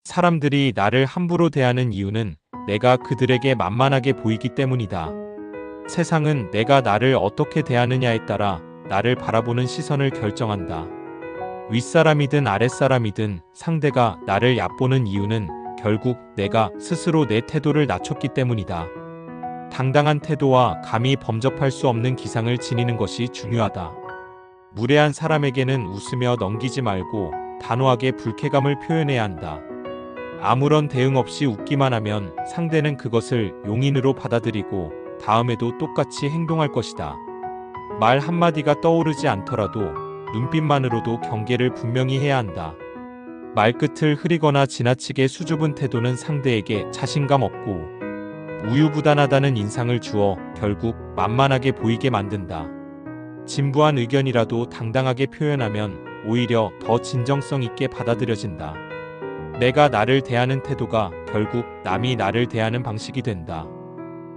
사람들이 나를 함부로 대하는 이유는 내가 그들에게 만만하게 보이기 때문이다. 세상은 내가 나를 어떻게 대하느냐에 따라 나를 바라보는 시선을 결정한다. 윗사람이든 아랫사람이든 상대가 나를 얕보는 이유는 결국 내가 스스로 내 태도를 낮췄기 때문이다. 당당한 태도와 감히 범접할 수 없는 기상을 지니는 것이 중요하다. 무례한 사람에게는 웃으며 넘기지 말고 단호하게 불쾌감을 표현해야 한다. 아무런 대응 없이 웃기만 하면 상대는 그것을 용인으로 받아들이고 다음에도 똑같이 행동할 것이다. 말 한마디가 떠오르지 않더라도 눈빛만으로도 경계를 분명히 해야 한다. 말끝을 흐리거나 지나치게 수줍은 태도는 상대에게 자신감 없고 우유부단하다는 인상을 주어 결국 만만하게 보이게 만든다. 진부한 의견이라도 당당하게 표현하면 오히려 더 진정성 있게 받아들여진다. 내가 나를 대하는 태도가 결국 남이 나를 대하는 방식이 된다.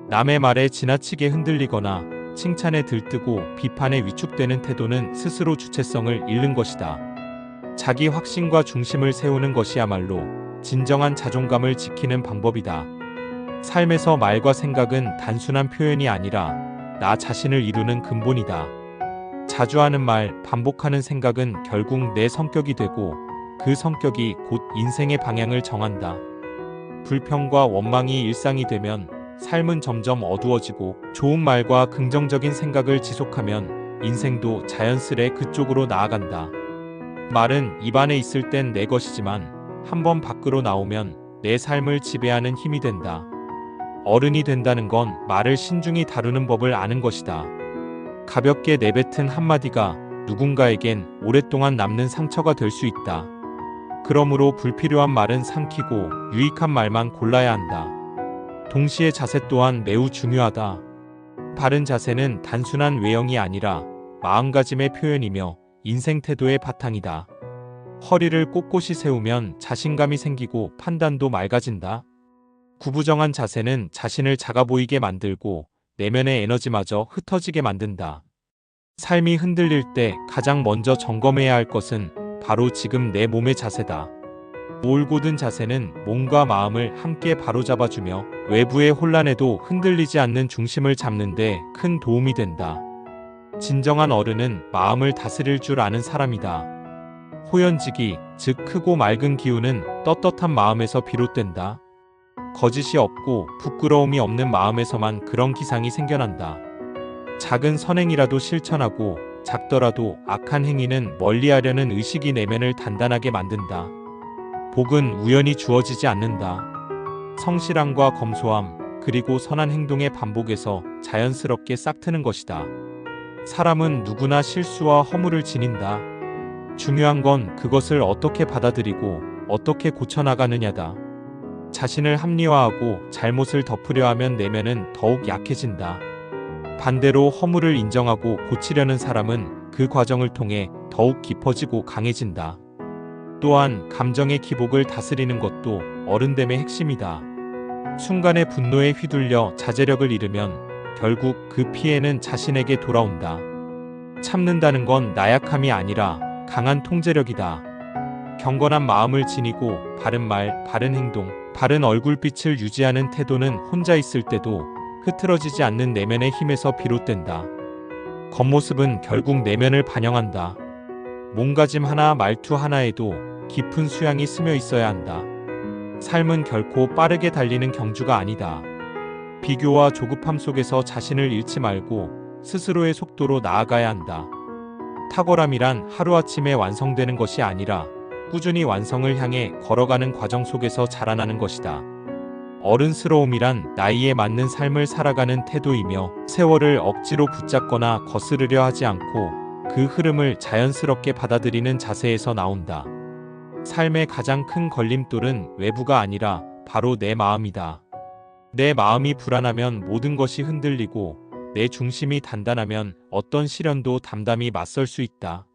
남의 말에 지나치게 흔들리거나 칭찬에 들뜨고 비판에 위축되는 태도는 스스로 주체성을 잃는 것이다. 자기 확신과 중심을 세우는 것이야말로 진정한 자존감을 지키는 방법이다. 삶에서 말과 생각은 단순한 표현이 아니라 나 자신을 이루는 근본이다. 자주 하는 말, 반복하는 생각은 결국 내 성격이 되고 그 성격이 곧 인생의 방향을 정한다. 불평과 원망이 일상이 되면 삶은 점점 어두워지고 좋은 말과 긍정적인 생각을 지속하면 인생도 자연스레 그쪽으로 나아간다. 말은 입안에 있을 땐 내 것이지만 한번 밖으로 나오면 내 삶을 지배하는 힘이 된다. 어른이 된다는 건 말을 신중히 다루는 법을 아는 것이다. 가볍게 내뱉은 한마디가 누군가에겐 오랫동안 남는 상처가 될 수 있다. 그러므로 불필요한 말은 삼키고 유익한 말만 골라야 한다. 동시에 자세 또한 매우 중요하다. 바른 자세는 단순한 외형이 아니라 마음가짐의 표현이며 인생 태도의 바탕이다. 허리를 꼿꼿이 세우면 자신감이 생기고 판단도 맑아진다. 구부정한 자세는 자신을 작아 보이게 만들고 내면의 에너지마저 흩어지게 만든다. 삶이 흔들릴 때 가장 먼저 점검해야 할 것은 바로 지금 내 몸의 자세다. 올곧은 자세는 몸과 마음을 함께 바로잡아주며 외부의 혼란에도 흔들리지 않는 중심을 잡는 데 큰 도움이 된다. 진정한 어른은 마음을 다스릴 줄 아는 사람이다. 호연지기, 즉 크고 맑은 기운은 떳떳한 마음에서 비롯된다. 거짓이 없고 부끄러움이 없는 마음에서만 그런 기상이 생겨난다. 작은 선행이라도 실천하고 작더라도 악한 행위는 멀리하려는 의식이 내면을 단단하게 만든다. 복은 우연히 주어지지 않는다. 성실함과 검소함, 그리고 선한 행동의 반복에서 자연스럽게 싹트는 것이다. 사람은 누구나 실수와 허물을 지닌다. 중요한 건 그것을 어떻게 받아들이고 어떻게 고쳐나가느냐다. 자신을 합리화하고 잘못을 덮으려 하면 내면은 더욱 약해진다. 반대로 허물을 인정하고 고치려는 사람은 그 과정을 통해 더욱 깊어지고 강해진다. 또한 감정의 기복을 다스리는 것도 어른됨의 핵심이다. 순간의 분노에 휘둘려 자제력을 잃으면 결국 그 피해는 자신에게 돌아온다. 참는다는 건 나약함이 아니라 강한 통제력이다. 경건한 마음을 지니고 바른 말, 바른 행동, 바른 얼굴빛을 유지하는 태도는 혼자 있을 때도 흐트러지지 않는 내면의 힘에서 비롯된다. 겉모습은 결국 내면을 반영한다. 몸가짐 하나, 말투 하나에도 깊은 수양이 스며 있어야 한다. 삶은 결코 빠르게 달리는 경주가 아니다. 비교와 조급함 속에서 자신을 잃지 말고 스스로의 속도로 나아가야 한다. 탁월함이란 하루아침에 완성되는 것이 아니라 꾸준히 완성을 향해 걸어가는 과정 속에서 자라나는 것이다. 어른스러움이란 나이에 맞는 삶을 살아가는 태도이며 세월을 억지로 붙잡거나 거스르려 하지 않고 그 흐름을 자연스럽게 받아들이는 자세에서 나온다. 삶의 가장 큰 걸림돌은 외부가 아니라 바로 내 마음이다. 내 마음이 불안하면 모든 것이 흔들리고 내 중심이 단단하면 어떤 시련도 담담히 맞설 수 있다.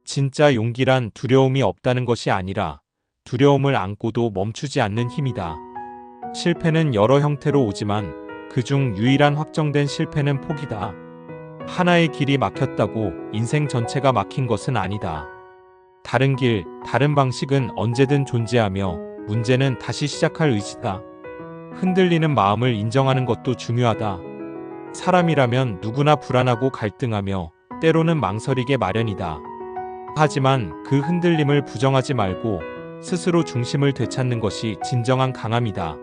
진짜 용기란 두려움이 없다는 것이 아니라 두려움을 안고도 멈추지 않는 힘이다. 실패는 여러 형태로 오지만 그중 유일한 확정된 실패는 포기다. 하나의 길이 막혔다고 인생 전체가 막힌 것은 아니다. 다른 길, 다른 방식은 언제든 존재하며 문제는 다시 시작할 의지다. 흔들리는 마음을 인정하는 것도 중요하다. 사람이라면 누구나 불안하고 갈등하며 때로는 망설이게 마련이다. 하지만 그 흔들림을 부정하지 말고 스스로 중심을 되찾는 것이 진정한 강함이다.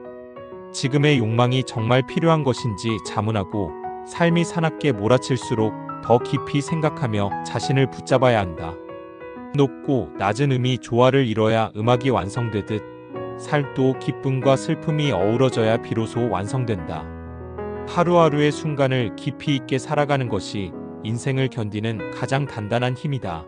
지금의 욕망이 정말 필요한 것인지 자문하고 삶이 사납게 몰아칠수록 더 깊이 생각하며 자신을 붙잡아야 한다. 높고 낮은 음이 조화를 이뤄야 음악이 완성되듯 살도 기쁨과 슬픔이 어우러져야 비로소 완성된다. 하루하루의 순간을 깊이 있게 살아가는 것이 인생을 견디는 가장 단단한 힘이다.